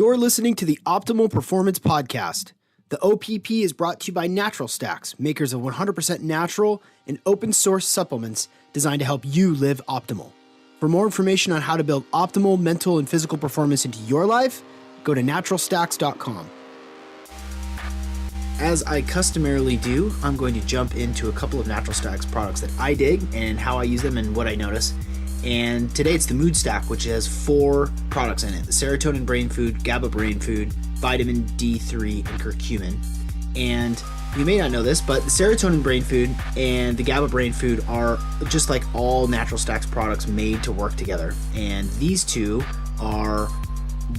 You're listening to the Optimal Performance Podcast. The OPP is brought to you by Natural Stacks, makers of 100% natural and open source supplements designed to help you live optimal. For more information on how to build optimal mental and physical performance into your life, go to naturalstacks.com. As I customarily do, I'm going to jump into a couple of Natural Stacks products that I dig and how I use them and what I notice. And today it's the Mood Stack, which has 4 products in it: the serotonin brain food, GABA brain food, vitamin D3, and curcumin. And you may not know this, but the serotonin brain food and the GABA brain food are just like all Natural Stacks products made to work together. And these two are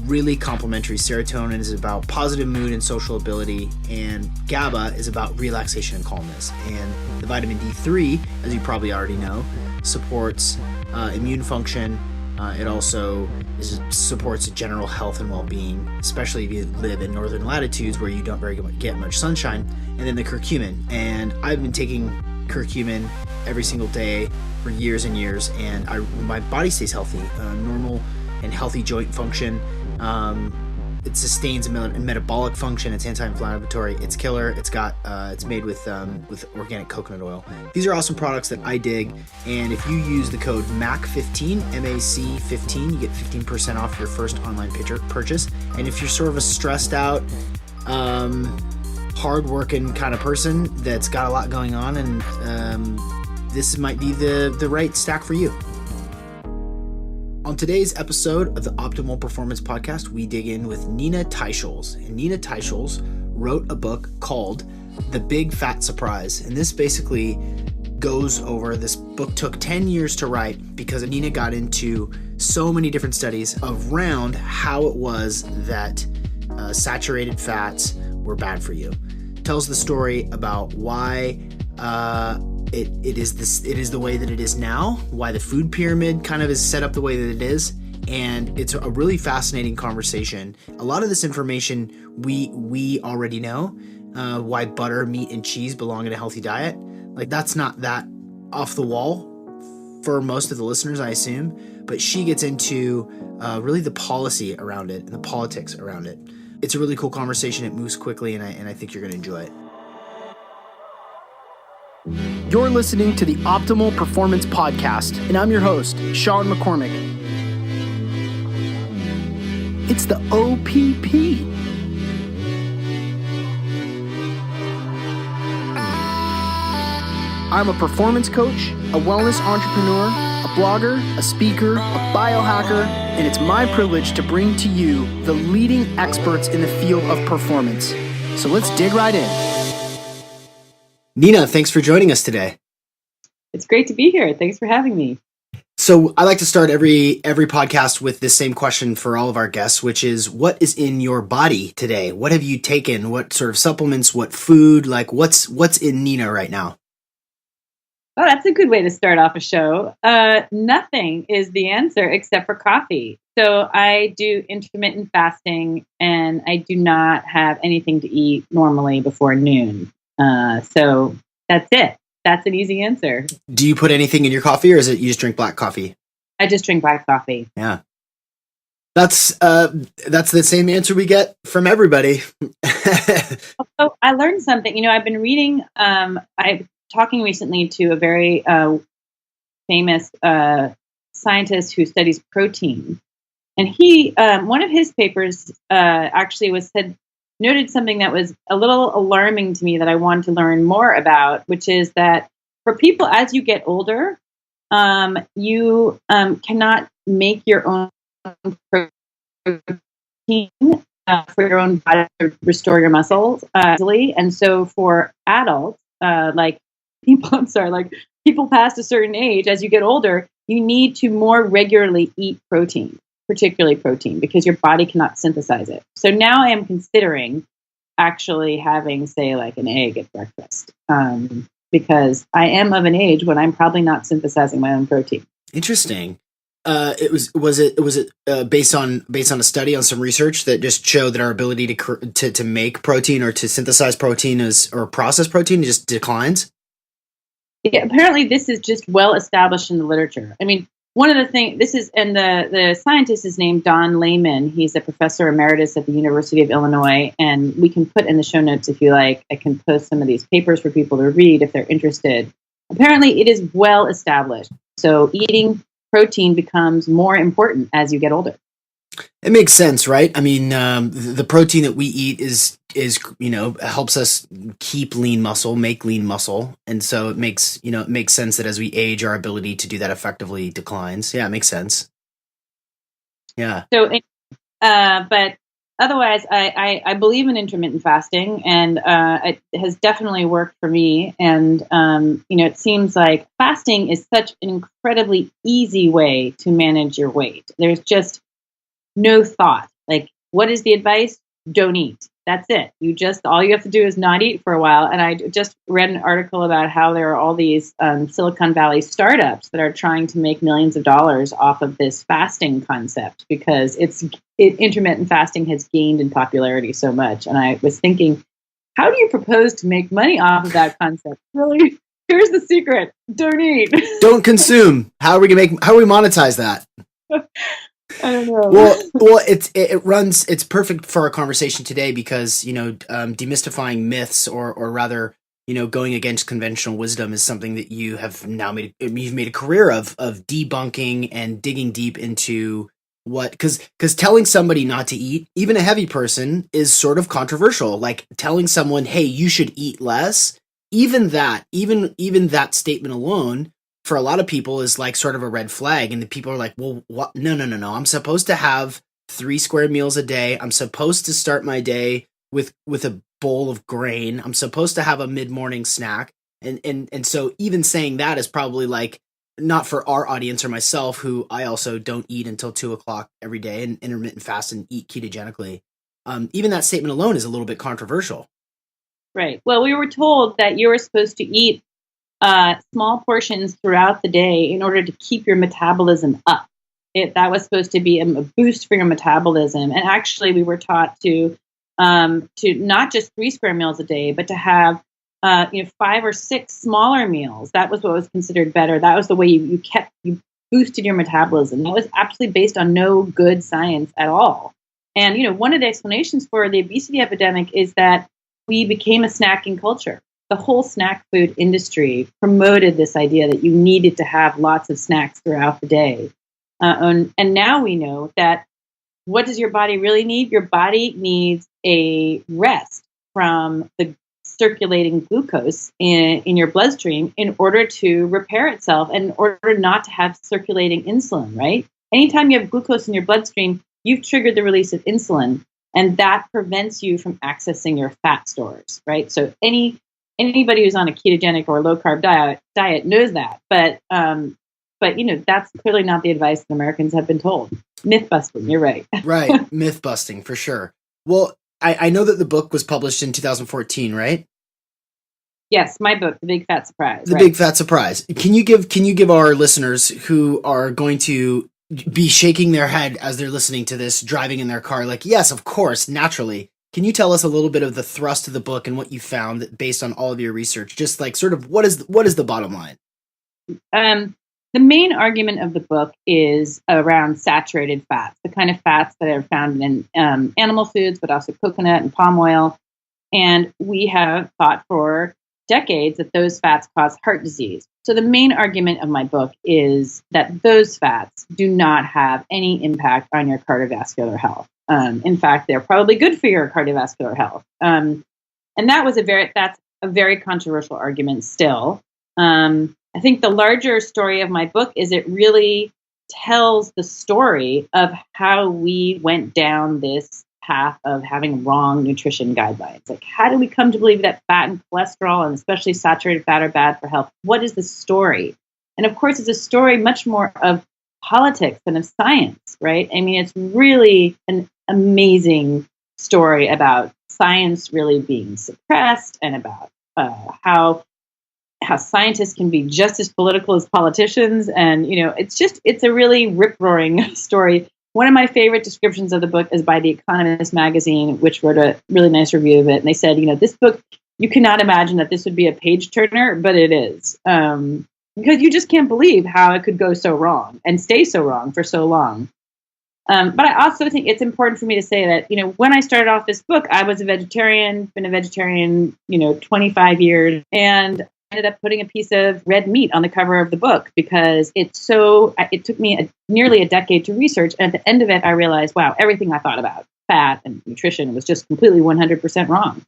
really complementary. Serotonin is about positive mood and social ability, and GABA is about relaxation and calmness. And the vitamin D3, as you probably already know, supports immune function. It also supports general health and well-being, especially if you live in northern latitudes where you don't get much sunshine. And then the curcumin. And I've been taking curcumin every single day for years and years, and my body stays healthy. Normal and healthy joint function. It sustains metabolic function. It's anti-inflammatory. It's killer. It's made with organic coconut oil. These are awesome products that I dig. And if you use the code MAC15, MAC15, you get 15% off your first online purchase. And if you're sort of a stressed out, hard-working kind of person that's got a lot going on, and this might be the right stack for you. On today's episode of the Optimal Performance Podcast, we dig in with Nina Teicholz. And Nina Teicholz wrote a book called The Big Fat Surprise. And this basically goes over, this book took 10 years to write because Nina got into so many different studies around how it was that saturated fats were bad for you. Tells the story about why it is the way that it is now, why the food pyramid kind of is set up the way that it is, and it's a really fascinating conversation. A lot of this information we already know, why butter, meat, and cheese belong in a healthy diet. Like, that's not that off the wall for most of the listeners, I assume, but she gets into really the policy around it and the politics around it. It's a really cool conversation. It moves quickly, and I think you're going to enjoy it. You're listening to the Optimal Performance Podcast, and I'm your host, Sean McCormick. It's the OPP. I'm a performance coach, a wellness entrepreneur, a blogger, a speaker, a biohacker, and it's my privilege to bring to you the leading experts in the field of performance. So let's dig right in. Nina, thanks for joining us today. It's great to be here. Thanks for having me. So I like to start every podcast with this same question for all of our guests, which is, what is in your body today? What have you taken? What sort of supplements? What food? Like, what's in Nina right now? Oh, that's a good way to start off a show. Nothing is the answer except for coffee. So I do intermittent fasting, and I do not have anything to eat normally before noon. So that's it. That's an easy answer. Do you put anything in your coffee, or is it you just drink black coffee? I just drink black coffee. Yeah. That's the same answer we get from everybody. So I learned something. I've been reading, I'm talking recently to a very famous scientist who studies protein. And he, one of his papers actually noted something that was a little alarming to me that I wanted to learn more about, which is that for people, as you get older, you cannot make your own protein for your own body to restore your muscles easily. And so for adults, people past a certain age, as you get older, you need to more regularly eat protein, particularly protein, because your body cannot synthesize it. So now I am considering actually having, say, like an egg at breakfast, because I am of an age when I'm probably not synthesizing my own protein. Interesting. Was it based on a study, on some research that just showed that our ability to make protein or to synthesize protein or process protein just declines? Yeah, apparently this is just well established in the literature. I mean, one of the things, the scientist is named Don Layman. He's a professor emeritus at the University of Illinois, and we can put in the show notes, if you like, I can post some of these papers for people to read if they're interested. Apparently, it is well established. So eating protein becomes more important as you get older. It makes sense, right? I mean, the protein that we eat is helps us keep lean muscle, make lean muscle, and so it makes sense that as we age, our ability to do that effectively declines. Yeah, it makes sense. Yeah. So, but otherwise, I believe in intermittent fasting, and it has definitely worked for me. And it seems like fasting is such an incredibly easy way to manage your weight. There's just no thought. Like, what is the advice? Don't eat. That's it. All you have to do is not eat for a while. And I just read an article about how there are all these Silicon Valley startups that are trying to make millions of dollars off of this fasting concept because intermittent fasting has gained in popularity so much. And I was thinking, how do you propose to make money off of that concept? Really? Here's the secret. Don't eat. Don't consume. How are we monetize that? I don't know. Well, it's perfect for our conversation today because, demystifying myths or rather, going against conventional wisdom is something that you have now you've made a career of debunking and digging deep into because telling somebody not to eat, even a heavy person, is sort of controversial. Like telling someone, hey, you should eat less, even that statement alone for a lot of people is like sort of a red flag. And the people are like, well, what? No. I'm supposed to have 3 square meals a day. I'm supposed to start my day with a bowl of grain. I'm supposed to have a mid-morning snack. And so even saying that is probably like not for our audience or myself, who I also don't eat until 2:00 every day and intermittent fast and eat ketogenically. Even that statement alone is a little bit controversial. Right. Well, we were told that you were supposed to eat small portions throughout the day in order to keep your metabolism up. That was supposed to be a boost for your metabolism. And actually, we were taught to not just 3 square meals a day, but to have 5 or 6 smaller meals. That was what was considered better. That was the way you boosted your metabolism. That was absolutely based on no good science at all. And one of the explanations for the obesity epidemic is that we became a snacking culture. The whole snack food industry promoted this idea that you needed to have lots of snacks throughout the day. And now we know that what does your body really need? Your body needs a rest from the circulating glucose in your bloodstream in order to repair itself and in order not to have circulating insulin, right? Anytime you have glucose in your bloodstream, you've triggered the release of insulin, and that prevents you from accessing your fat stores, right? So anybody who's on a ketogenic or low carb diet knows that, but that's clearly not the advice that Americans have been told. Myth busting, you're right. Right, myth busting for sure. Well, I know that the book was published in 2014, right? Yes, my book, The Big Fat Surprise. The Big Fat Surprise. Can you give our listeners who are going to be shaking their head as they're listening to this, driving in their car, like, yes, of course, naturally. Can you tell us a little bit of the thrust of the book and what you found based on all of your research? Just like sort of what is the bottom line? The main argument of the book is around saturated fats, the kind of fats that are found in animal foods, but also coconut and palm oil. And we have thought for decades that those fats cause heart disease. So the main argument of my book is that those fats do not have any impact on your cardiovascular health. In fact, they're probably good for your cardiovascular health. And that's a very controversial argument still. I think the larger story of my book is it really tells the story of how we went down this path of having wrong nutrition guidelines. Like, how do we come to believe that fat and cholesterol, and especially saturated fat, are bad for health? What is the story? And of course, it's a story much more of politics than of science, right? I mean, it's really an amazing story about science really being suppressed and about how scientists can be just as political as politicians. And, it's a really rip-roaring story. One of my favorite descriptions of the book is by The Economist magazine, which wrote a really nice review of it. And they said, this book, you cannot imagine that this would be a page turner, but it is. because you just can't believe how it could go so wrong and stay so wrong for so long. But I also think it's important for me to say that, when I started off this book, I was a vegetarian, been a vegetarian, 25 years, and I ended up putting a piece of red meat on the cover of the book because it took me nearly a decade to research. And at the end of it, I realized, wow, everything I thought about fat and nutrition was just completely 100% wrong.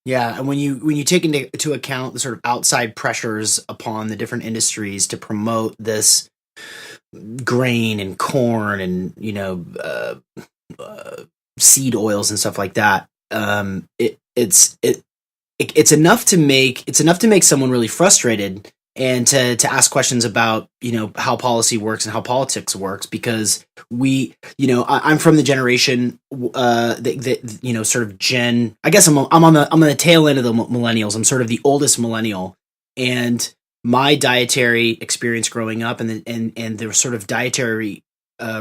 Yeah, and when you take into account the sort of outside pressures upon the different industries to promote this grain and corn and seed oils and stuff like that, it's enough to make someone really frustrated and to ask questions about how policy works and how politics works, because I'm from the generation that sort of gen, I guess I'm on the tail end of the millennials. I'm sort of the oldest millennial, and my dietary experience growing up and the sort of dietary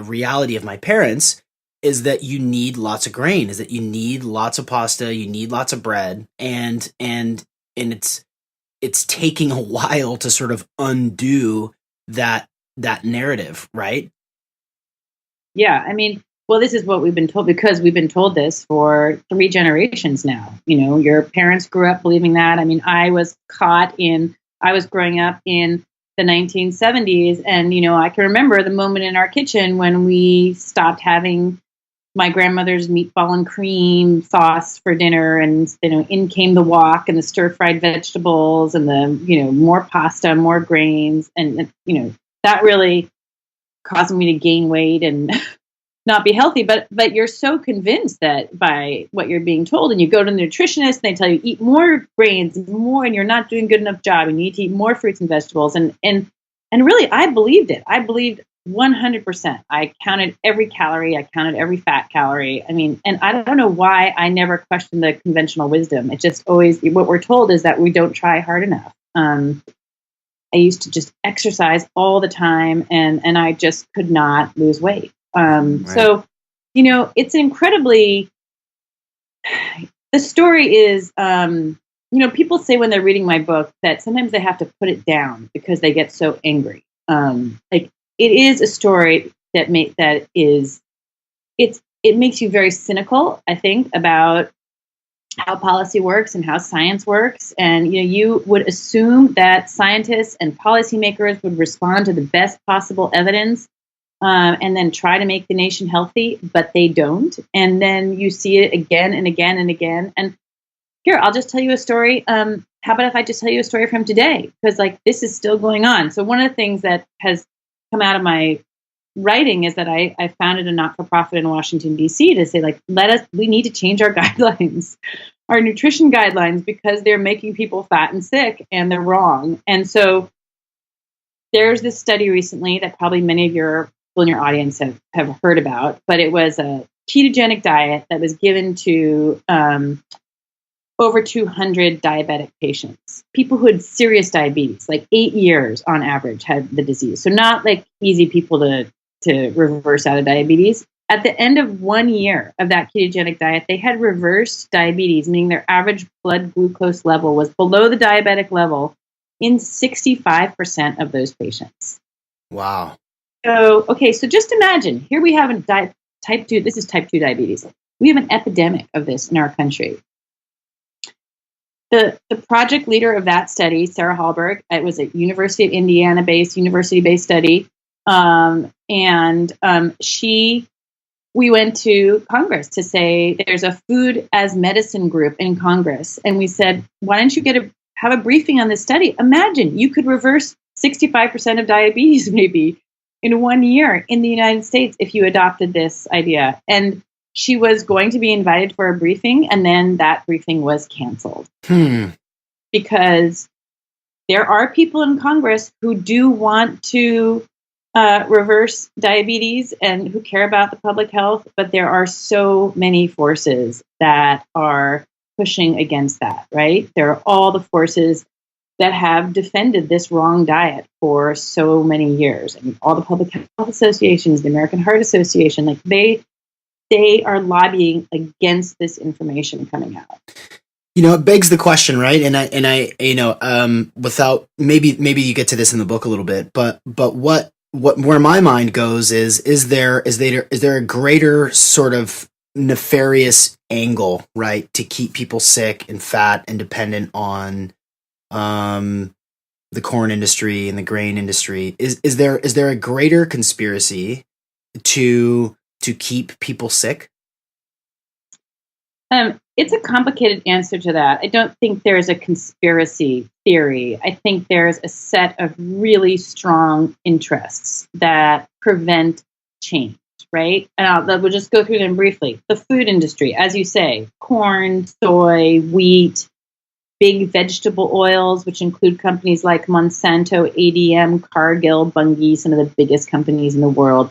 reality of my parents is that you need lots of grain, is that you need lots of pasta, you need lots of bread, and it's taking a while to sort of undo that narrative, right? Yeah, I mean, well, this is what we've been told, because we've been told this for 3 generations now. Your parents grew up believing that. I mean, I was growing up in the 1970s, and, I can remember the moment in our kitchen when we stopped having my grandmother's meatball and cream sauce for dinner, and, in came the wok and the stir-fried vegetables and the, more pasta, more grains. And, that really caused me to gain weight and not be healthy. But you're so convinced that by what you're being told, and you go to the nutritionist and they tell you eat more grains, more, and you're not doing a good enough job, and you need to eat more fruits and vegetables. And really, I believed it. I believed 100%. I counted every calorie. I counted every fat calorie. I mean, and I don't know why I never questioned the conventional wisdom. It just always, what we're told is that we don't try hard enough. I used to just exercise all the time, and I just could not lose weight. Right. So, it's incredibly, the story is, people say when they're reading my book that sometimes they have to put it down because they get so angry. It is a story that it makes you very cynical, I think, about how policy works and how science works. And, you would assume that scientists and policymakers would respond to the best possible evidence and then try to make the nation healthy, but they don't. And then you see it again and again and again. And here, I'll just tell you a story. How about if I just tell you a story from today? Because this is still going on. So one of the things that has come out of my writing is that I founded a not-for-profit in Washington, D.C. to say, we need to change our guidelines, our nutrition guidelines, because they're making people fat and sick, and they're wrong. And so there's this study recently that probably many of your people in your audience have heard about, but it was a ketogenic diet that was given to over 200 diabetic patients, people who had serious diabetes, 8 years on average had the disease. So not easy people to reverse out of diabetes. At the end of 1 year of that ketogenic diet, they had reversed diabetes, meaning their average blood glucose level was below the diabetic level in 65% of those patients. Wow. So just imagine, here we have type 2, this is type 2 diabetes. We have an epidemic of this in our country. The project leader of that study, Sarah Hallberg, it was a University of Indiana-based, university-based study. We went to Congress to say there's a food as medicine group in Congress. And we said, why don't you have a briefing on this study? Imagine you could reverse 65% of diabetes maybe in 1 year in the United States if you adopted this idea. And she was going to be invited for a briefing, and then that briefing was canceled. Because there are people in Congress who do want to reverse diabetes and who care about the public health, but there are so many forces that are pushing against that, right? There are all the forces that have defended this wrong diet for so many years. I mean, all the public health associations, the American Heart Association, they are lobbying against this information coming out. It begs the question, right? Without maybe you get to this in the book a little bit, but what where my mind goes is there a greater sort of nefarious angle, right, to keep people sick and fat and dependent on um the corn industry and the grain industry? Is there a greater conspiracy to keep people sick? It's a complicated answer to that. I don't think there's a conspiracy theory. I think there's a set of really strong interests that prevent change, right? And we'll just go through them briefly. The food industry, as you say, corn, soy, wheat, big vegetable oils, which include companies like Monsanto, ADM, Cargill, Bunge, some of the biggest companies in the world.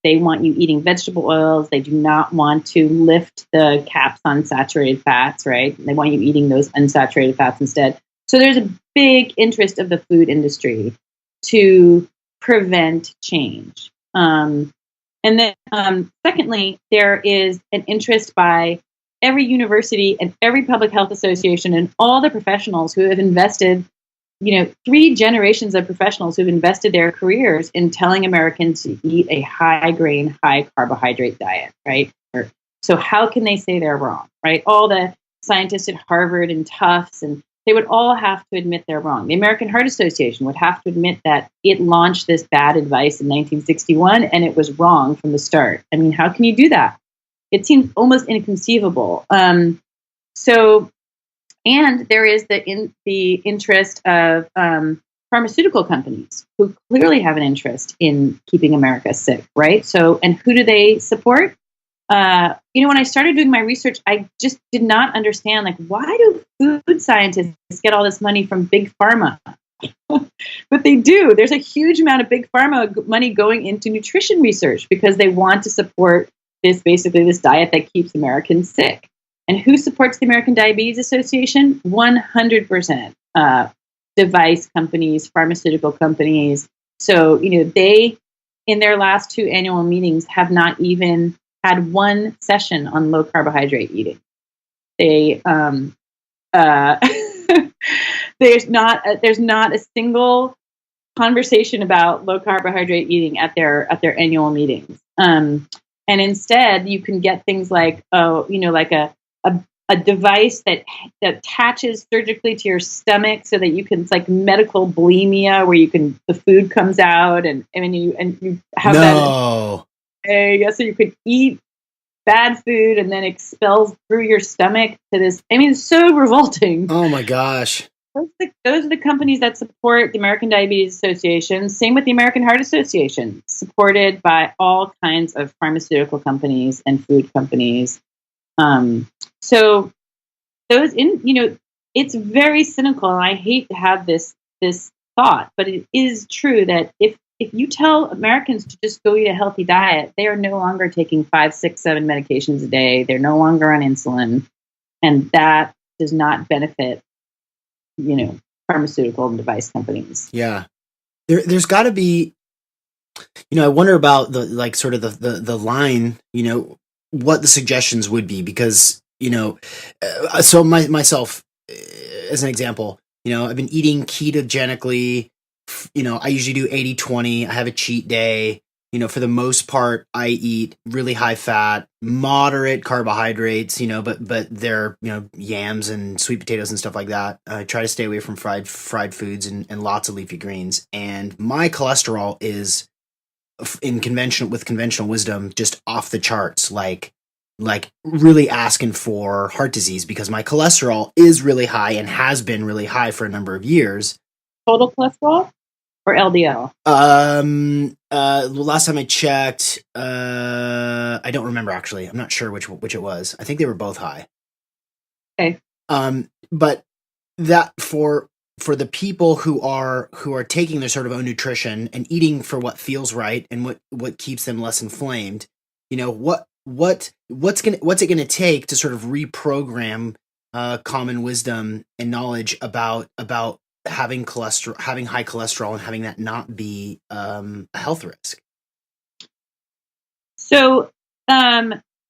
They want you eating vegetable oils. They do not want to lift the caps on saturated fats, right? They want you eating those unsaturated fats instead. So there's a big interest of the food industry to prevent change. And then secondly, there is an interest by every university and every public health association and all the professionals who have invested, 3 generations of professionals who've invested their careers in telling Americans to eat a high grain, high carbohydrate diet, right? So how can they say they're wrong, right? All the scientists at Harvard and Tufts, and they would all have to admit they're wrong. The American Heart Association would have to admit that it launched this bad advice in 1961 and it was wrong from the start. I mean, how can you do that? It seems almost inconceivable. And there is the interest of pharmaceutical companies who clearly have an interest in keeping America sick, right? So, and who do they support? When I started doing my research, I just did not understand, like, why do food scientists get all this money from big pharma? But they do. There's a huge amount of big pharma money going into nutrition research because they want to support this diet that keeps Americans sick. And who supports the American Diabetes Association? 100% device companies, pharmaceutical companies. So, they, in their last 2 annual meetings, have not even had one session on low carbohydrate eating. They, there's not a single conversation about low carbohydrate eating at their annual meetings. And instead, you can get things like, like a device that attaches surgically to your stomach so that you can, it's like medical bulimia, where the food comes out and you have No. that. So you could eat bad food and then expels through your stomach to this. I mean, it's so revolting. Oh my gosh. Those are the companies that support the American Diabetes Association. Same with the American Heart Association, supported by all kinds of pharmaceutical companies and food companies. So those it's very cynical. And I hate to have this thought, but it is true that if you tell Americans to just go eat a healthy diet, they are no longer taking 5, 6, 7 medications a day. They're no longer on insulin, and that does not benefit pharmaceutical and device companies. Yeah. There's got to be, I wonder about the, like, sort of the line, what the suggestions would be, because, so myself, as an example, I've been eating ketogenically, I usually do 80-20. I have a cheat day. For the most part, I eat really high fat, moderate carbohydrates, but they're, yams and sweet potatoes and stuff like that. I try to stay away from fried foods and lots of leafy greens. And my cholesterol is with conventional wisdom, just off the charts, like really asking for heart disease, because my cholesterol is really high and has been really high for a number of years. Total cholesterol or LDL? Last time I checked, I don't remember actually. I'm not sure which it was. I think they were both high. Okay. But that for the people who are taking their sort of own nutrition and eating for what feels right and what keeps them less inflamed, what's it gonna take to sort of reprogram common wisdom and knowledge about having high cholesterol and having that not be a health risk? So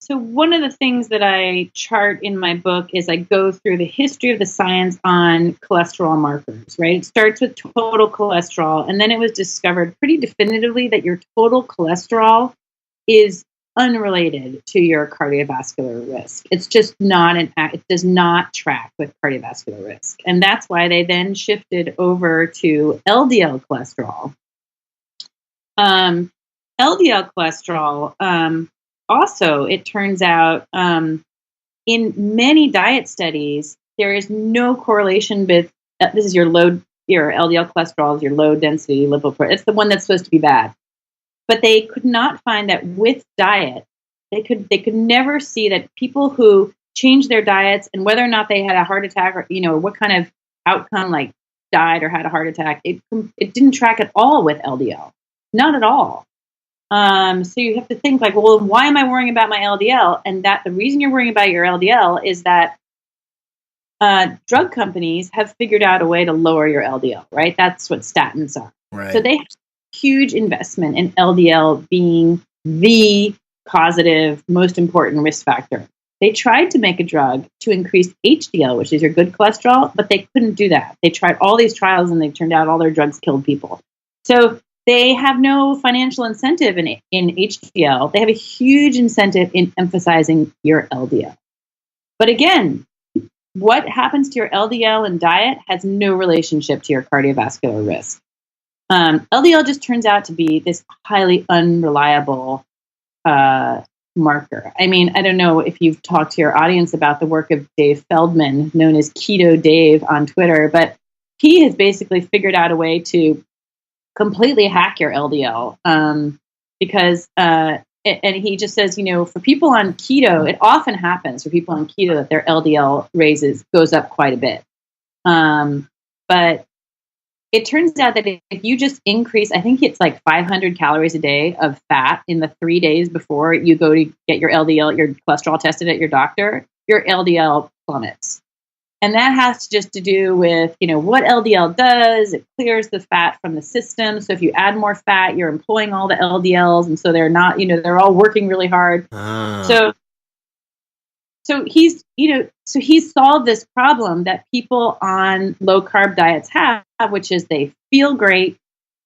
So one of the things that I chart in my book is I go through the history of the science on cholesterol markers, right? It starts with total cholesterol, and then it was discovered pretty definitively that your total cholesterol is unrelated to your cardiovascular risk. It's just not it does not track with cardiovascular risk. And that's why they then shifted over to LDL cholesterol. LDL cholesterol, also, it turns out in many diet studies, there is no correlation with this is your LDL cholesterol is your low density lipoprotein. It's the one that's supposed to be bad. But they could not find that with diet, they could never see that people who changed their diets and whether or not they had a heart attack or what kind of outcome, like died or had a heart attack, it didn't track at all with LDL, not at all. So you have to think like, well, why am I worrying about my LDL? And that the reason you're worrying about your LDL is that drug companies have figured out a way to lower your LDL, right? That's what statins are. Right. So they have huge investment in LDL being the causative, most important risk factor. They tried to make a drug to increase HDL, which is your good cholesterol, but they couldn't do that. They tried all these trials and they turned out all their drugs killed people. So they have no financial incentive in HDL. They have a huge incentive in emphasizing your LDL. But again, what happens to your LDL and diet has no relationship to your cardiovascular risk. LDL just turns out to be this highly unreliable marker. I mean, I don't know if you've talked to your audience about the work of Dave Feldman, known as Keto Dave on Twitter, but he has basically figured out a way to completely hack your LDL because, and he just says, for people on keto, it often happens for people on keto that their LDL goes up quite a bit. But it turns out that if you just increase, I think it's like 500 calories a day of fat in the 3 days before you go to get your LDL, your cholesterol tested at your doctor, your LDL plummets. And that has just to do with, what LDL does. It clears the fat from the system. So if you add more fat, you're employing all the LDLs. And so they're not, they're all working really hard. So he's solved this problem that people on low carb diets have, which is they feel great.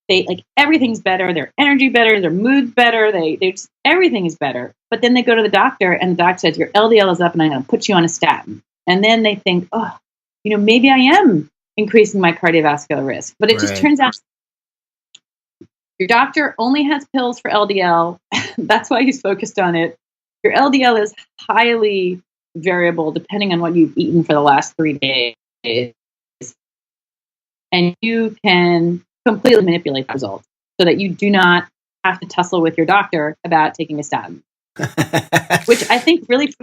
They everything's better. Their energy better. Their mood's better. They just, everything is better. But then they go to the doctor and the doctor says, your LDL is up and I'm going to put you on a statin. And then they think, maybe I am increasing my cardiovascular risk. But it just turns out your doctor only has pills for LDL. That's why he's focused on it. Your LDL is highly variable depending on what you've eaten for the last 3 days. And you can completely manipulate the results so that you do not have to tussle with your doctor about taking a statin. Which I think really...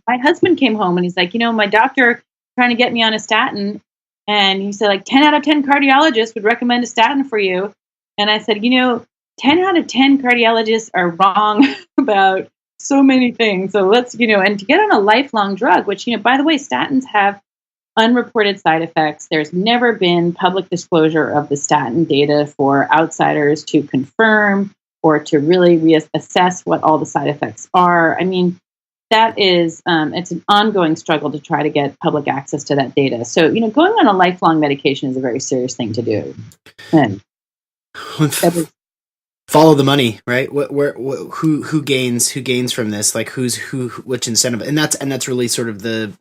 My husband came home and he's like, my doctor trying to get me on a statin. And he said, 10 out of 10 cardiologists would recommend a statin for you. And I said, 10 out of 10 cardiologists are wrong about so many things. So let's, and to get on a lifelong drug, which, by the way, statins have unreported side effects. There's never been public disclosure of the statin data for outsiders to confirm or to really reassess what all the side effects are. I mean, that is, it's an ongoing struggle to try to get public access to that data. So, going on a lifelong medication is a very serious thing to do. And follow the money, right? Who gains from this? Like which incentive? And that's really sort of the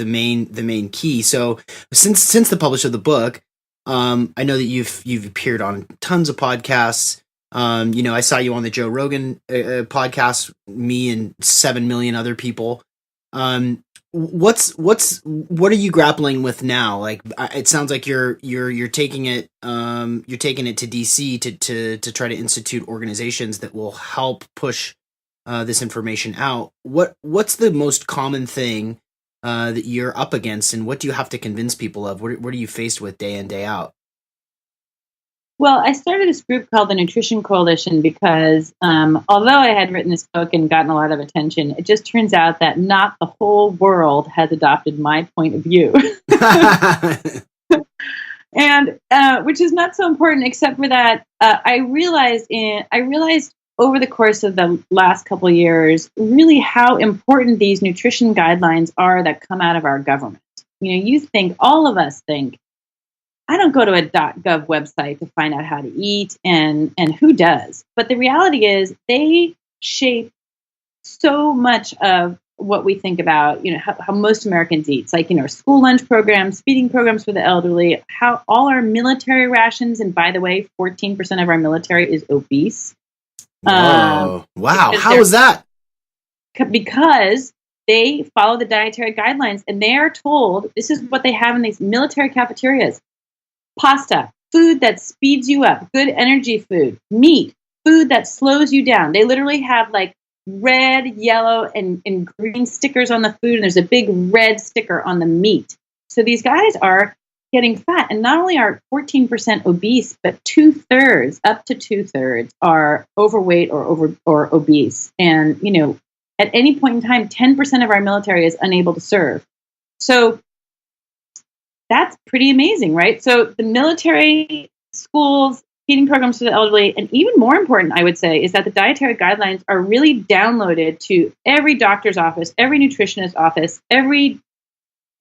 main key. So since the publish of the book, I know that you've appeared on tons of podcasts. I saw you on the Joe Rogan podcast, me and 7 million other people. What are you grappling with now? Like, it sounds like you're taking it to DC to try to institute organizations that will help push this information out. What's the most common thing that you're up against, and what do you have to convince people of? What are you faced with day in, day out? Well, I started this group called the Nutrition Coalition because although I had written this book and gotten a lot of attention, it just turns out that not the whole world has adopted my point of view. And which is not so important, except for that I realized over the course of the last couple of years, really how important these nutrition guidelines are that come out of our government. You think, all of us think, I don't go to a .gov website to find out how to eat, and who does? But the reality is they shape so much of what we think about, how most Americans eat. It's like, school lunch programs, feeding programs for the elderly, how all our military rations, and by the way, 14% of our military is obese. Whoa. Wow. How is that? Because they follow the dietary guidelines, and they are told, this is what they have in these military cafeterias: pasta, food that speeds you up, good energy food; meat, food that slows you down. They literally have like red, yellow, and green stickers on the food, and there's a big red sticker on the meat. So these guys are getting fat, and not only are 14% obese, but up to two-thirds are overweight or obese. And, at any point in time, 10% of our military is unable to serve. So that's pretty amazing, right? So the military, schools, feeding programs for the elderly, and even more important, I would say, is that the dietary guidelines are really downloaded to every doctor's office, every nutritionist office, every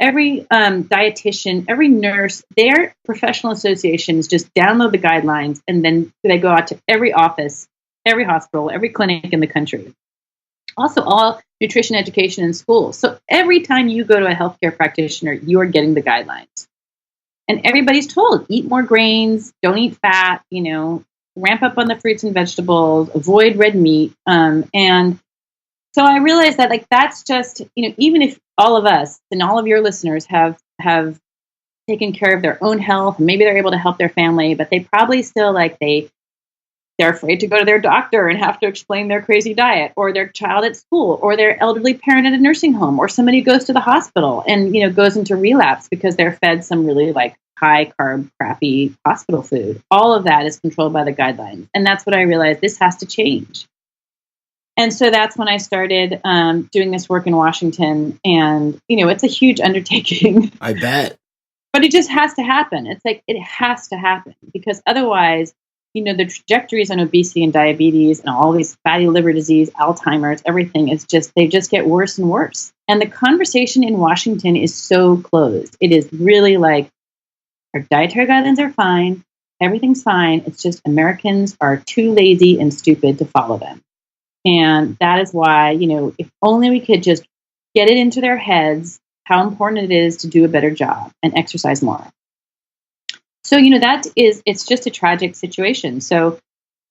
dietitian, every nurse. Their professional associations just download the guidelines, and then they go out to every office, every hospital, every clinic in the country. Also, all nutrition education in schools. So every time you go to a healthcare practitioner, you are getting the guidelines. And everybody's told, eat more grains, don't eat fat, ramp up on the fruits and vegetables, avoid red meat. And so I realized that, that's just, even if all of us and all of your listeners have taken care of their own health, and maybe they're able to help their family, but they probably still, they're afraid to go to their doctor and have to explain their crazy diet, or their child at school, or their elderly parent at a nursing home, or somebody goes to the hospital and, goes into relapse because they're fed some really high carb, crappy hospital food. All of that is controlled by the guidelines. And that's what I realized, this has to change. And so that's when I started doing this work in Washington. And, it's a huge undertaking. I bet. But it just has to happen. It's it has to happen, because otherwise, the trajectories on obesity and diabetes and all these fatty liver disease, Alzheimer's, everything is they just get worse and worse. And the conversation in Washington is so closed. It is really our dietary guidelines are fine. Everything's fine. It's just Americans are too lazy and stupid to follow them. And that is why, if only we could just get it into their heads how important it is to do a better job and exercise more. So, it's just a tragic situation. So,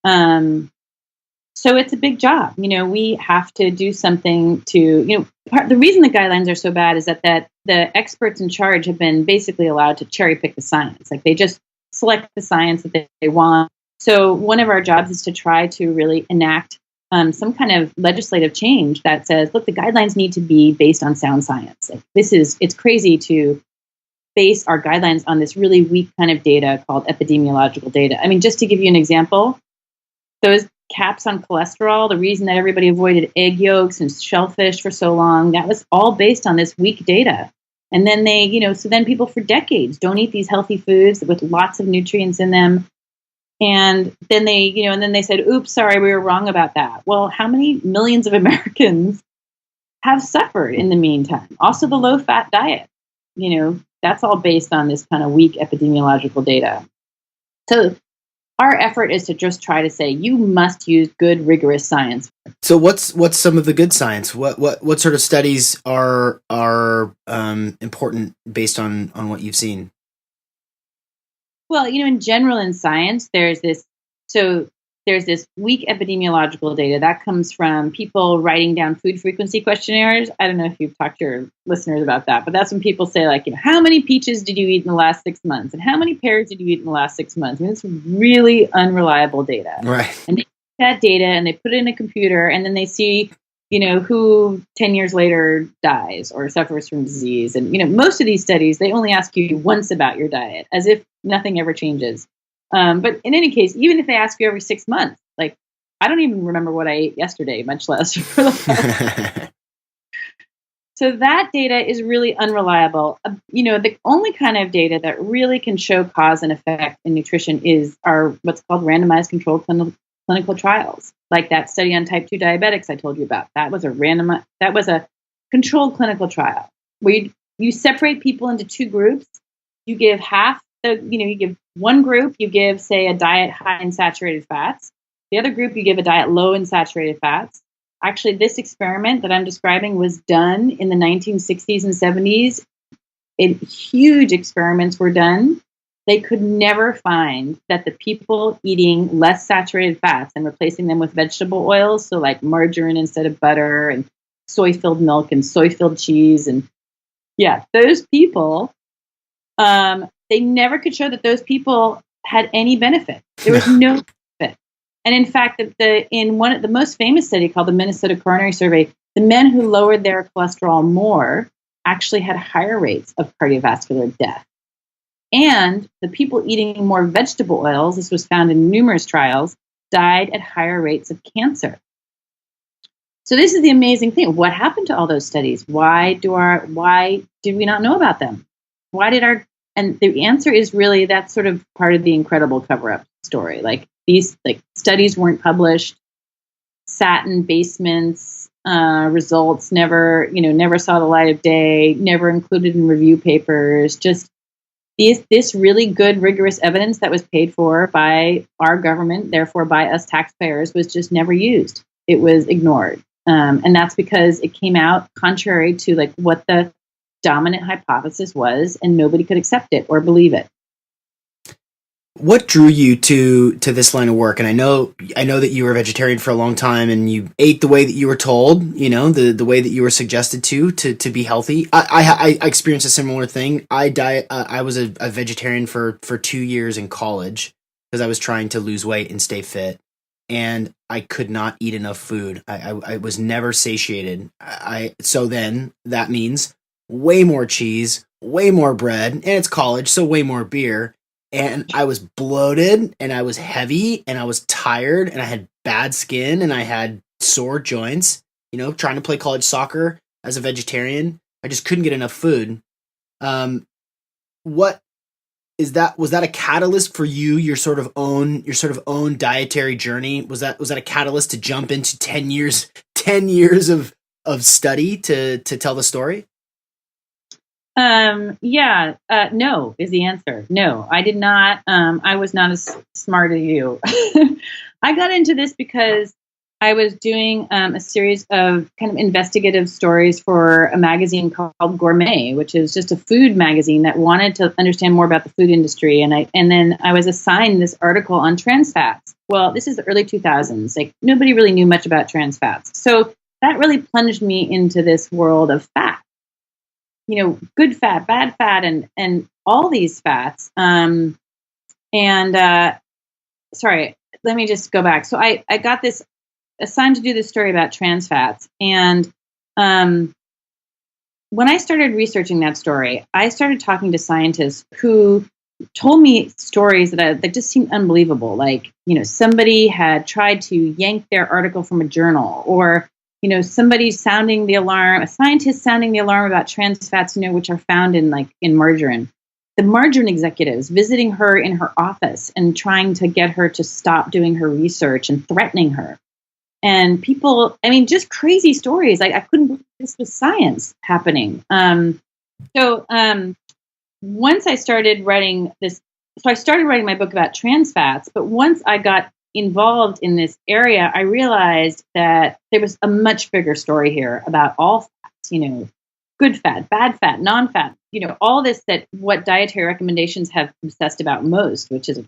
so it's a big job. We have to do something to, the reason the guidelines are so bad is that the experts in charge have been basically allowed to cherry pick the science. They just select the science that they want. So one of our jobs is to try to really enact some kind of legislative change that says, look, the guidelines need to be based on sound science. It's crazy to base our guidelines on this really weak kind of data called epidemiological data. I mean, just to give you an example, those caps on cholesterol, the reason that everybody avoided egg yolks and shellfish for so long, that was all based on this weak data. And then so then people for decades don't eat these healthy foods with lots of nutrients in them. And then they said, oops, sorry, we were wrong about that. Well, how many millions of Americans have suffered in the meantime? Also the low fat diet, that's all based on this kind of weak epidemiological data. So our effort is to just try to say, you must use good, rigorous science. So what's some of the good science? What sort of studies are important based on what you've seen? Well, in general in science, there's this weak epidemiological data that comes from people writing down food frequency questionnaires. I don't know if you've talked to your listeners about that, but that's when people say how many peaches did you eat in the last 6 months? And how many pears did you eat in the last 6 months? I mean, it's really unreliable data. Right. And they take that data and they put it in a computer, and then they see, who 10 years later dies or suffers from disease. And, most of these studies, they only ask you once about your diet, as if nothing ever changes. But in any case, even if they ask you every 6 months, I don't even remember what I ate yesterday, much less for the last. So that data is really unreliable. The only kind of data that really can show cause and effect in nutrition are what's called randomized controlled clinical trials. like that study on type 2 diabetics I told you about. That was a controlled clinical trial where you separate people into two groups. You give you give one group, you give, say, a diet high in saturated fats. The other group, you give a diet low in saturated fats. Actually, this experiment that I'm describing was done in the 1960s and 70s. Huge experiments were done. They could never find that the people eating less saturated fats and replacing them with vegetable oils, so like margarine instead of butter and soy-filled milk and soy-filled cheese, and those people, they never could show that those people had any benefit. There was no benefit. And in fact, in the most famous study called the Minnesota Coronary Survey, the men who lowered their cholesterol more actually had higher rates of cardiovascular death. And the people eating more vegetable oils, this was found in numerous trials, died at higher rates of cancer. So this is the amazing thing. What happened to all those studies? Why did we not know about them? And the answer is really, that's sort of part of the incredible cover-up story. Like, these studies weren't published, sat in basements, results never saw the light of day, never included in review papers. Just this really good, rigorous evidence that was paid for by our government, therefore by us taxpayers, was just never used. It was ignored. And that's because it came out contrary to like what the dominant hypothesis was, and nobody could accept it or believe it. What drew you to this line of work? And I know that you were a vegetarian for a long time, and you ate the way that you were told, the way that you were suggested to be healthy. I experienced a similar thing. I was a vegetarian for 2 years in college because I was trying to lose weight and stay fit, and I could not eat enough food. I was never satiated. So then that means way more cheese, way more bread, and it's college, so way more beer. And I was bloated, and I was heavy, and I was tired, and I had bad skin, and I had sore joints, trying to play college soccer as a vegetarian. I just couldn't get enough food. Was that a catalyst for you, your sort of own dietary journey? Was that a catalyst to jump into 10 years of study to tell the story? No is the answer. No, I did not. I was not as smart as you. I got into this because I was doing a series of kind of investigative stories for a magazine called Gourmet, which is just a food magazine that wanted to understand more about the food industry. And then I was assigned this article on trans fats. Well, this is the early 2000s. Like, nobody really knew much about trans fats. So that really plunged me into this world of fat. Good fat, bad fat, and all these fats. Sorry, let me just go back. So I got this assigned to do this story about trans fats. And when I started researching that story, I started talking to scientists who told me stories that just seemed unbelievable. Like, somebody had tried to yank their article from a journal, or somebody sounding the alarm, a scientist sounding the alarm about trans fats, which are found in margarine. The margarine executives visiting her in her office and trying to get her to stop doing her research and threatening her. And people, just crazy stories. I couldn't believe this was science happening. Once I started writing this, I started writing my book about trans fats, but once I got involved in this area, I realized that there was a much bigger story here about all fats, good fat, bad fat, non-fat, all this, that what dietary recommendations have obsessed about most, which is,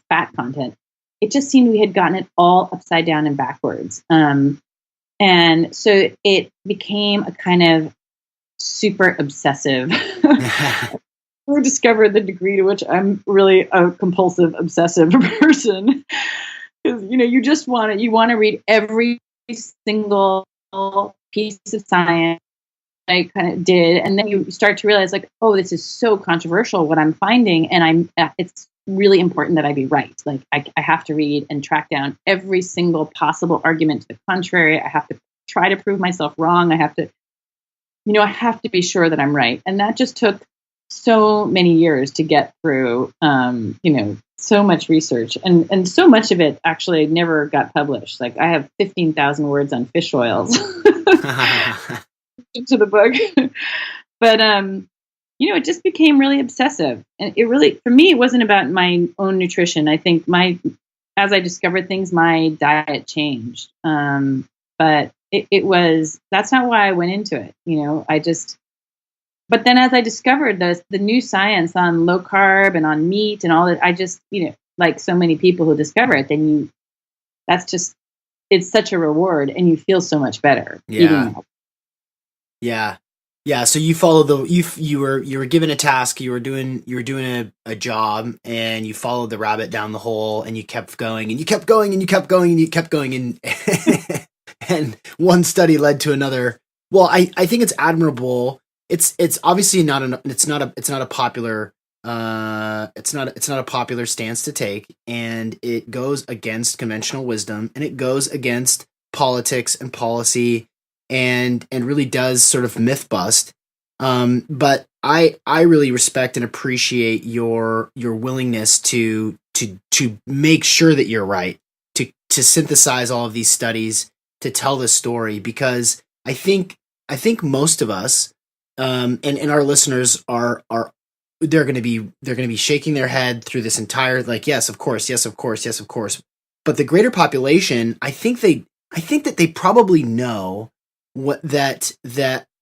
fat content. It just seemed we had gotten it all upside down and backwards. And so it became a kind of super obsessive. We discovered the degree to which I'm really a compulsive, obsessive person. Because you want to read every single piece of science I kind of did, and then you start to realize, like, oh, this is so controversial what I'm finding, and it's really important that I be right. Like, I have to read and track down every single possible argument to the contrary. I have to try to prove myself wrong. I have to be sure that I'm right, and that just took so many years to get through. so much research, and so much of it actually never got published. Like I have 15,000 words on fish oils into the book. But it just became really obsessive, and it really, for me, it wasn't about my own nutrition. I think as I discovered things, my diet changed. But that's not why I went into it. But then as I discovered the new science on low carb and on meat and all that, I just, like so many people who discover it, then it's such a reward, and you feel so much better. Yeah. Yeah. Yeah. So you follow you were given a task, you were doing a job, and you followed the rabbit down the hole, and you kept going and you kept going and you kept going and you kept going. And, and one study led to another. Well, I think it's admirable. It's obviously not a popular stance to take, and it goes against conventional wisdom, and it goes against politics and policy, and really does sort of myth bust. But I really respect and appreciate your willingness to make sure that you're right, to synthesize all of these studies, to tell the story, because I think most of us, and our listeners are they're going to be shaking their head through this entire, like, yes, of course, yes, of course, yes, of course. But the greater population, I think that they probably know that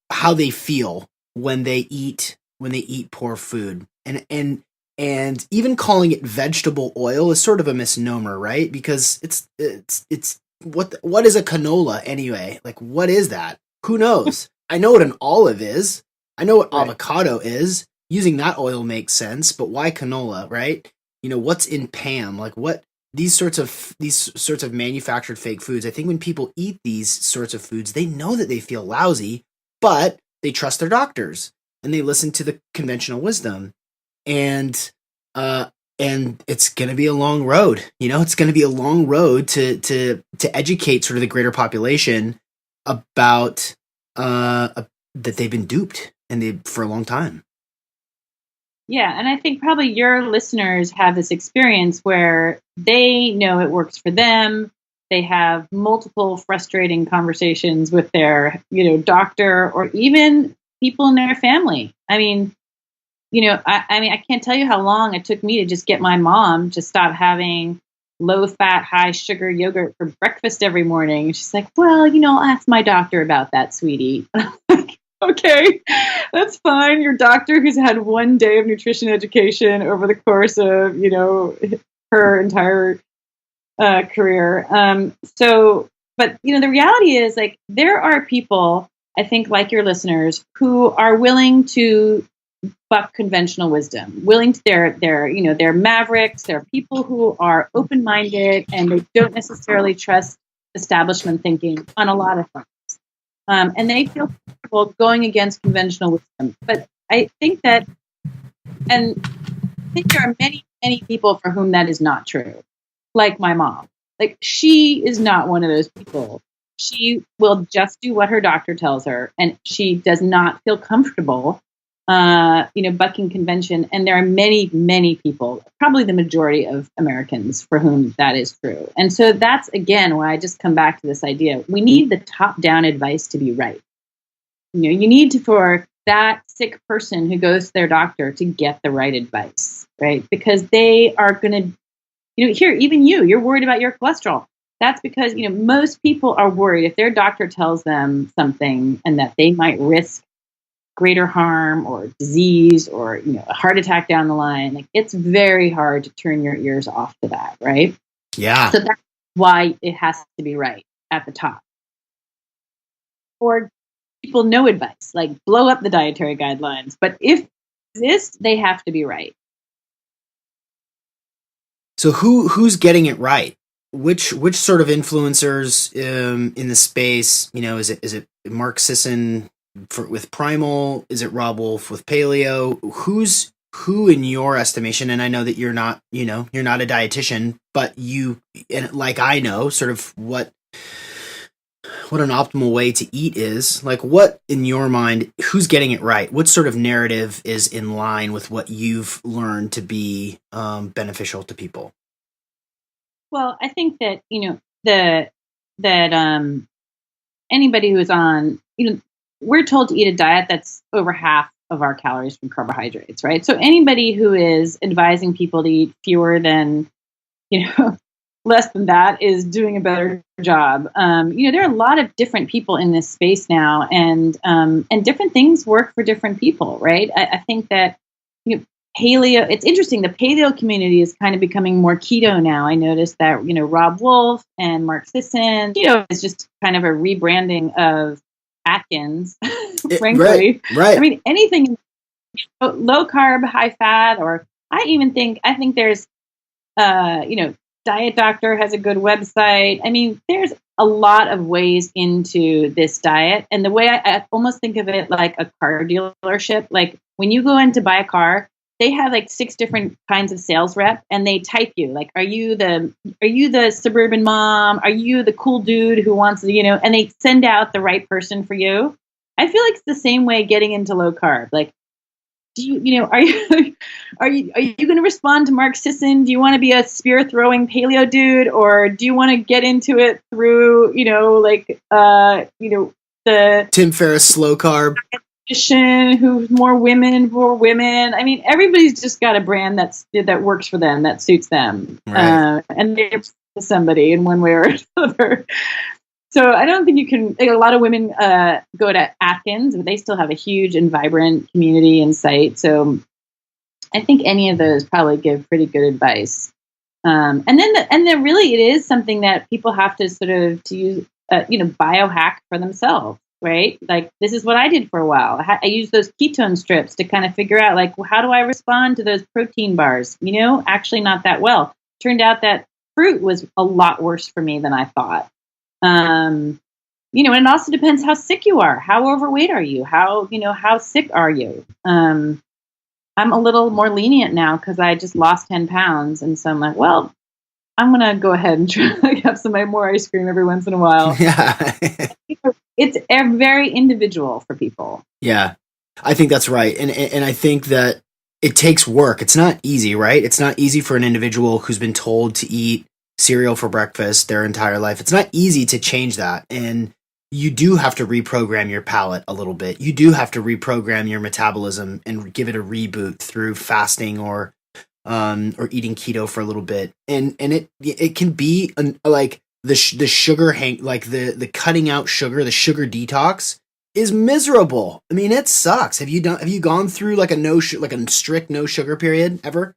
how they feel when they eat poor food, and even calling it vegetable oil is sort of a misnomer, right? Because it's what is a canola anyway? Like, what is that? Who knows? I know what an olive is. I know what avocado is. Using that oil makes sense, but why canola, right? What's in Pam? Like, what these sorts of manufactured fake foods. I think when people eat these sorts of foods, they know that they feel lousy, but they trust their doctors and they listen to the conventional wisdom. And it's going to be a long road. It's going to be a long road to educate sort of the greater population about that they've been duped, and for a long time. Yeah, and I think probably your listeners have this experience where they know it works for them. They have multiple frustrating conversations with their, doctor, or even people in their family. I mean, I can't tell you how long it took me to just get my mom to stop having low-fat, high-sugar yogurt for breakfast every morning. And she's like, well, I'll ask my doctor about that, sweetie. Okay, that's fine. Your doctor, who's had one day of nutrition education over the course of, her entire career. But the reality is, like, there are people, I think, like your listeners, who are willing to buck conventional wisdom, they're mavericks. They're people who are open-minded, and they don't necessarily trust establishment thinking on a lot of fronts. And they feel comfortable going against conventional wisdom. But I think there are many, many people for whom that is not true. Like my mom. Like, she is not one of those people. She will just do what her doctor tells her, and she does not feel comfortable, bucking convention. And there are many, many people, probably the majority of Americans, for whom that is true. And so that's, again, why I just come back to this idea. We need the top-down advice to be right. You need for that sick person who goes to their doctor to get the right advice, right? Because they are going to, here, even you're worried about your cholesterol. That's because, most people are worried if their doctor tells them something and that they might risk greater harm or disease or, a heart attack down the line. Like, it's very hard to turn your ears off to that, right? Yeah. So that's why it has to be right at the top. Or people no advice, like blow up the dietary guidelines. But if they exist, they have to be right. So who's getting it right? Which sort of influencers in the space? Is it Mark Sisson with Primal? Is it Rob Wolf with Paleo? Who in your estimation? And I know that you're not a dietitian, but you, and like I know, sort of what what an optimal way to eat is. Like, what in your mind, who's getting it right? What sort of narrative is in line with what you've learned to be beneficial to people? Well, I think that, that anybody who is on, we're told to eat a diet that's over half of our calories from carbohydrates, right? So anybody who is advising people to eat fewer than, less than that is doing a better job. There are a lot of different people in this space now, and different things work for different people, right? I think that, paleo, it's interesting. The paleo community is kind of becoming more keto now. I noticed that, Rob Wolf and Mark Sisson, keto is just kind of a rebranding of Atkins, frankly. Right. I mean, anything low carb, high fat, or I think there's, Diet Doctor has a good website. I mean, there's a lot of ways into this diet. And the way I almost think of it like a car dealership, like when you go in to buy a car, they have like 6 different kinds of sales rep, and they type you like, are you the suburban mom? Are you the cool dude who wants, and they send out the right person for you. I feel like it's the same way getting into low carb. Like, do you, are you going to respond to Mark Sisson? Do you want to be a spear throwing paleo dude, or do you want to get into it through, the Tim Ferriss slow carb who's more women for women? I mean, everybody's just got a brand that works for them, that suits them, right. And they're somebody in one way or another. So I don't think you can. A lot of women go to Atkins, but they still have a huge and vibrant community and site. So I think any of those probably give pretty good advice. And then really it is something that people have to sort of to use, biohack for themselves, right? Like, this is what I did for a while. I used those ketone strips to kind of figure out, like, well, how do I respond to those protein bars? Actually not that well. Turned out that fruit was a lot worse for me than I thought. And it also depends how sick you are. How overweight are you? How sick are you? I'm a little more lenient now because I just lost 10 pounds. And so I'm like, well, I'm going to go ahead and try to have some more ice cream every once in a while. Yeah. It's very individual for people. Yeah, I think that's right. And I think that it takes work. It's not easy, right? It's not easy for an individual who's been told to eat cereal for breakfast their entire life. It's not easy to change that. And you do have to reprogram your palate a little bit. You do have to reprogram your metabolism and give it a reboot through fasting or eating keto for a little bit. And it can be like the sugar like the cutting out sugar, the sugar detox is miserable. I mean, it sucks. Have you gone through like a strict no sugar period ever?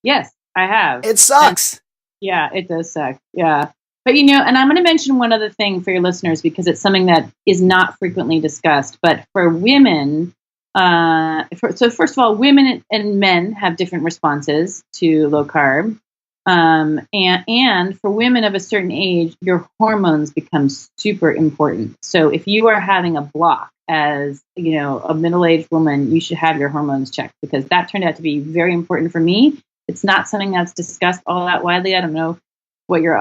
Yes, I have. It sucks. Yeah, it does suck. Yeah. But, and I'm going to mention one other thing for your listeners because it's something that is not frequently discussed. But for women, so first of all, women and men have different responses to low carb. And for women of a certain age, your hormones become super important. So if you are having a block as, a middle-aged woman, you should have your hormones checked, because that turned out to be very important for me. It's not something that's discussed all that widely. I don't know what your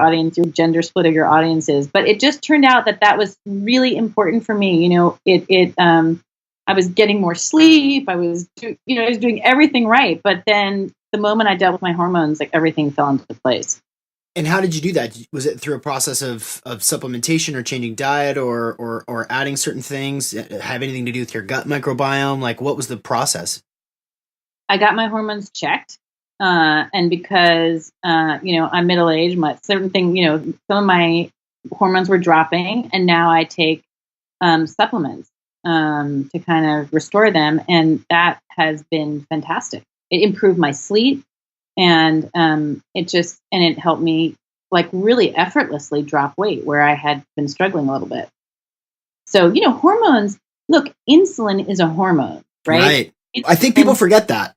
gender split of your audience is, but it just turned out that was really important for me. I was getting more sleep. I was doing everything right. But then the moment I dealt with my hormones, like, everything fell into place. And how did you do that? Was it through a process of supplementation or changing diet or adding certain things? Have anything to do with your gut microbiome? Like, what was the process? I got my hormones checked. And because, I'm middle-aged, some of my hormones were dropping, and now I take supplements to kind of restore them. And that has been fantastic. It improved my sleep, and it helped me, like, really effortlessly drop weight where I had been struggling a little bit. So, hormones, look, insulin is a hormone, right? Right. I think people forget that.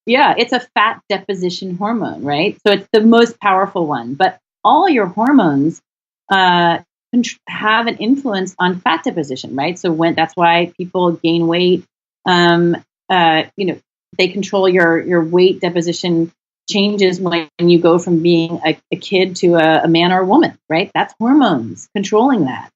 Yeah, it's a fat deposition hormone, right? So it's the most powerful one. But all your hormones have an influence on fat deposition, right? So that's why people gain weight. They control your weight deposition changes when you go from being a kid to a man or a woman, right? That's hormones controlling that.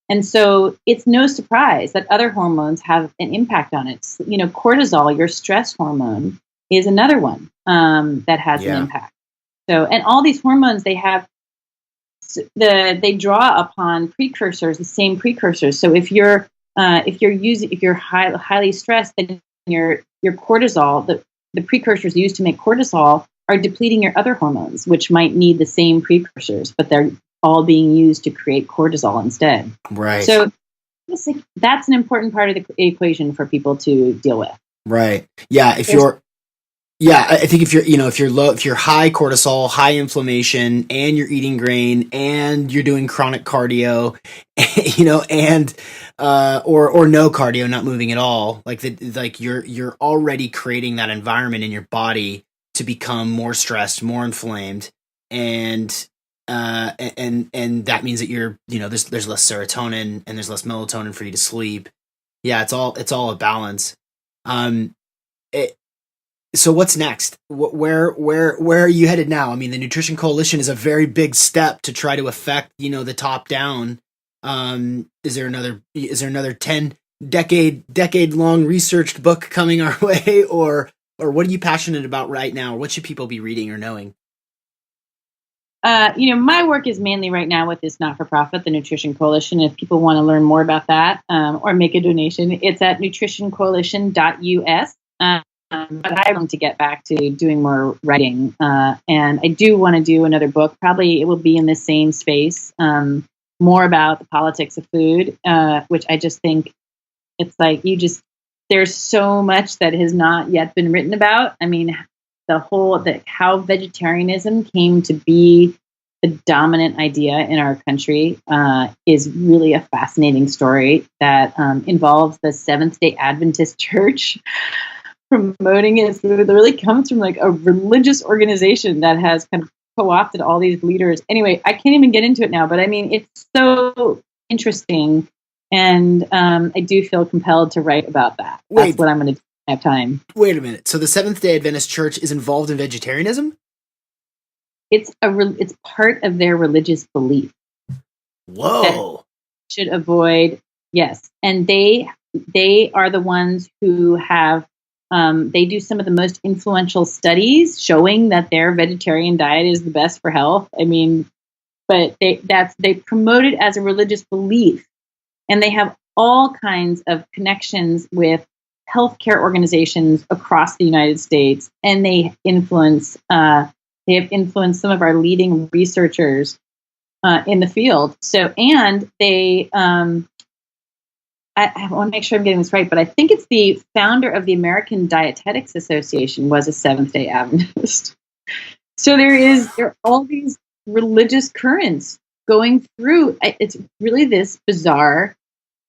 And so it's no surprise that other hormones have an impact on it. You know, cortisol, your stress hormone, is another one that has an impact. So, and all these hormones, they draw upon precursors, the same precursors. So if you're highly stressed, then your cortisol, the precursors used to make cortisol, are depleting your other hormones, which might need the same precursors, but they're all being used to create cortisol instead. Right. So that's an important part of the equation for people to deal with. Right. Yeah. I think if you're high cortisol, high inflammation, and you're eating grain, and you're doing chronic cardio, and or no cardio, not moving at all, you're already creating that environment in your body to become more stressed, more inflamed, and that means that there's less serotonin and there's less melatonin for you to sleep. Yeah, it's all a balance. So what's next? Where are you headed now? I mean, the Nutrition Coalition is a very big step to try to affect, the top down. Is there another 10 decade long researched book coming our way, or what are you passionate about right now? What should people be reading or knowing? My work is mainly right now with this not-for-profit, the Nutrition Coalition. If people want to learn more about that or make a donation, it's at nutritioncoalition.us. But I want to get back to doing more writing. And I do want to do another book. Probably it will be in the same space, more about the politics of food, which I just think it's like there's so much that has not yet been written about. I mean, how vegetarianism came to be the dominant idea in our country is really a fascinating story that involves the Seventh-day Adventist Church promoting it. So it really comes from like a religious organization that has kind of co-opted all these leaders. Anyway, I can't even get into it now, but I mean, it's so interesting, and I do feel compelled to write about that. That's what I'm going to do when I have time. Wait a minute. So the Seventh-day Adventist Church is involved in vegetarianism? It's part of their religious belief. Whoa! Should avoid, yes, and they are the ones who have. They do some of the most influential studies showing that their vegetarian diet is the best for health. I mean, but they promote it as a religious belief, and they have all kinds of connections with healthcare organizations across the United States, and they have influenced some of our leading researchers in the field. So, and they. I want to make sure I'm getting this right, but I think it's the founder of the American Dietetics Association was a Seventh-day Adventist. So there are all these religious currents going through. It's really this bizarre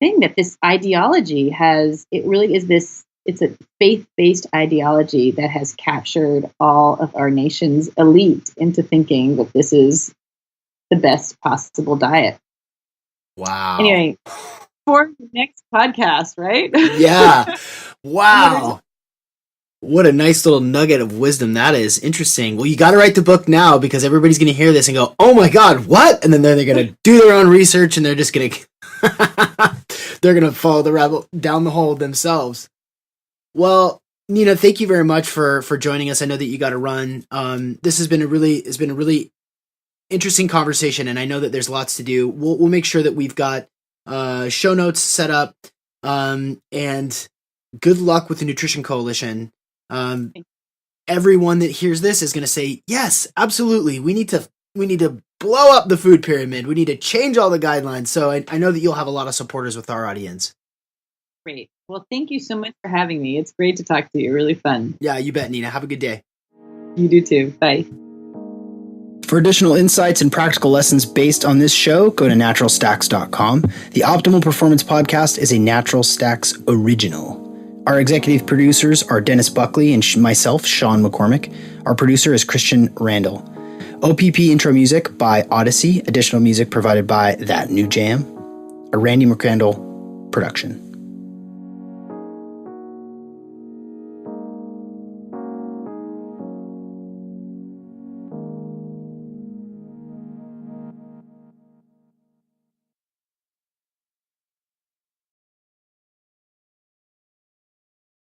thing that this ideology has. It really is this. It's a faith-based ideology that has captured all of our nation's elite into thinking that this is the best possible diet. Wow. Anyway. For the next podcast, right? Yeah. Wow. What a nice little nugget of wisdom that is. Interesting. Well, you got to write the book now because everybody's going to hear this and go, "Oh my God, what?" And then they're going to do their own research and they're just going to they're going to follow the rabbit down the hole themselves. Well, Nina, thank you very much for joining us. I know that you got to run. This has been a really interesting conversation, and I know that there's lots to do. We'll make sure that we've got show notes set up, and good luck with the Nutrition Coalition. Everyone that hears this is going to say, yes, absolutely. We need to blow up the food pyramid. We need to change all the guidelines. So I know that you'll have a lot of supporters with our audience. Great. Well, thank you so much for having me. It's great to talk to you. Really fun. Yeah, you bet, Nina. Have a good day. You do too. Bye. For additional insights and practical lessons based on this show, go to naturalstacks.com. The Optimal Performance Podcast is a Natural Stacks original. Our executive producers are Dennis Buckley and myself, Sean McCormick. Our producer is Christian Randall. OPP intro music by Odyssey. Additional music provided by That New Jam. A Randy McCrandle production.